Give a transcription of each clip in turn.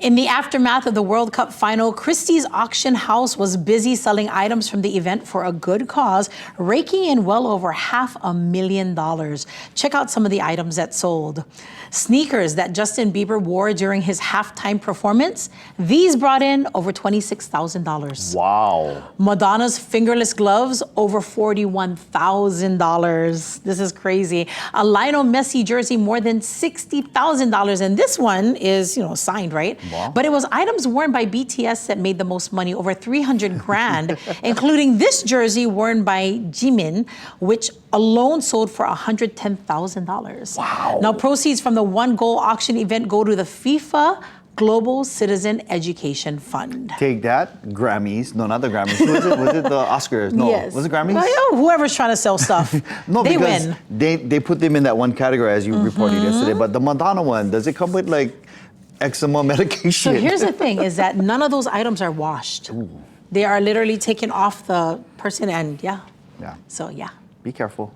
In the aftermath of the World Cup final, Christie's auction house was busy selling items from the event for a good cause, raking in well over $500,000. Check out some of the items that sold. Sneakers that Justin Bieber wore during his halftime performance, these brought in over $26,000. Wow. Madonna's fingerless gloves, over $41,000. This is crazy. A Lionel Messi jersey, more than $60,000. And this one is, signed, right? Wow. But it was items worn by BTS that made the most money, over 300 grand, including this jersey worn by Jimin, which alone sold for $110,000. Wow. Now, proceeds from the One Goal auction event go to the FIFA Global Citizen Education Fund. Take that, Grammys. No, not the Grammys. Was it the Oscars? No, Yes. Was it Grammys? Whoever's trying to sell stuff, No, they because win. They put them in that one category, as you reported yesterday. But the Madonna one, does it come with like eczema medication? So here's the thing, is that none of those items are washed. Ooh. They are literally taken off the person and Yeah. So yeah. Be careful.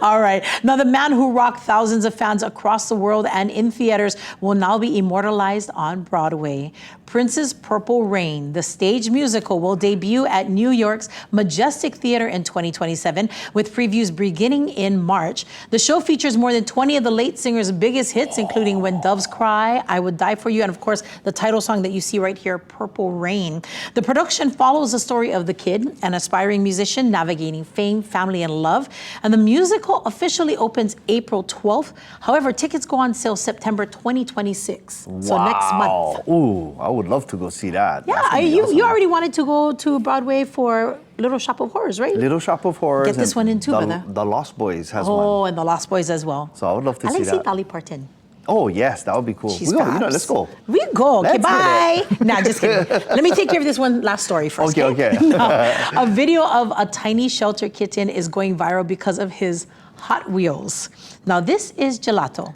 All right. Now, the man who rocked thousands of fans across the world and in theaters will now be immortalized on Broadway. Prince's Purple Rain, the stage musical, will debut at New York's Majestic Theater in 2027, with previews beginning in March. The show features more than 20 of the late singer's biggest hits, including When Doves Cry, I Would Die For You, and of course, the title song that you see right here, Purple Rain. The production follows the story of the kid, an aspiring musician navigating fame, family, and love. And the musical officially opens April 12th. However, tickets go on sale September 2026. So next month. Ooh, I would love to go see that. Yeah, you already wanted to go to Broadway for Little Shop of Horrors, right? Little Shop of Horrors. Get this one in too, brother. The Lost Boys has one. Oh, and the Lost Boys as well. So I would love to I see like that. see Dolly Parton. Oh, yes, that would be cool. She's We go, fabs. let's go. We go. Okay, Let's bye. Nah, just kidding. Let me take care of this one last story first. Okay. Now, a video of a tiny shelter kitten is going viral because of his Hot Wheels. Now, this is Gelato.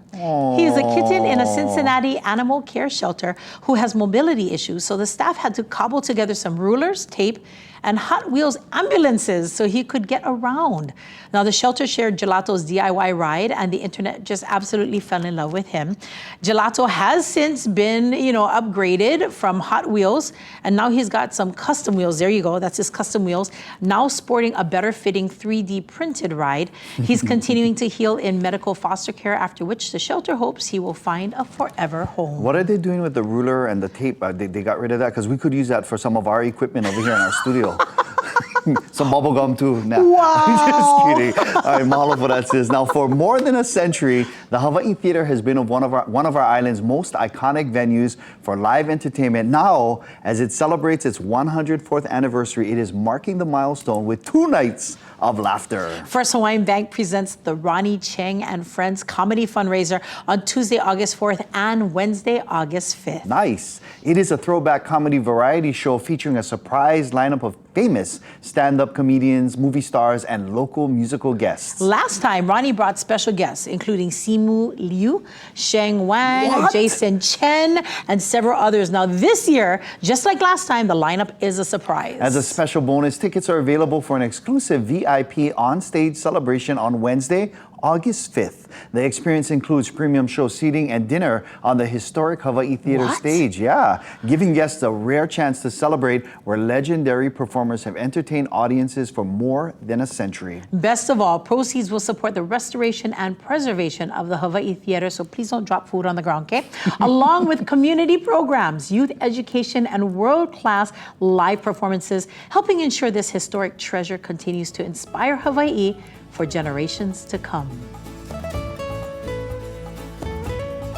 He is a kitten in a Cincinnati animal care shelter who has mobility issues, so the staff had to cobble together some rulers, tape, and Hot Wheels ambulances so he could get around. Now, the shelter shared Gelato's DIY ride, and the internet just absolutely fell in love with him. Gelato has since been, upgraded from Hot Wheels, and now he's got some custom wheels. There you go, that's his custom wheels. Now sporting a better fitting 3D printed ride. He's continuing to heal in medical foster care, after which the shelter hopes he will find a forever home. What are they doing with the ruler and the tape? They got rid of that? Because we could use that for some of our equipment over here in our studio. Some bubble gum too. Nah. Wow. Just kidding. All right, mahalo for that, sis. Now, for more than a century, the Hawaii Theater has been one of our island's most iconic venues for live entertainment. Now, as it celebrates its 104th anniversary, it is marking the milestone with 2 nights of laughter. First Hawaiian Bank presents the Ronnie Cheng and Friends Comedy Fundraiser on Tuesday, August 4th and Wednesday, August 5th. Nice. It is a throwback comedy variety show featuring a surprise lineup of famous stand-up comedians, movie stars, and local musical guests. Last time, Ronnie brought special guests, including Simu Liu, Sheng Wang, Jason Chen, and several others. Now, this year, just like last time, the lineup is a surprise. As a special bonus, tickets are available for an exclusive VIP on-stage celebration on Wednesday, August 5th. The experience includes premium show seating and dinner on the historic Hawaii Theater stage. Yeah, giving guests a rare chance to celebrate where legendary performers have entertained audiences for more than a century. Best of all, proceeds will support the restoration and preservation of the Hawaii Theater, so please don't drop food on the ground, okay? Along with community programs, youth education, and world-class live performances, helping ensure this historic treasure continues to inspire Hawaii for generations to come.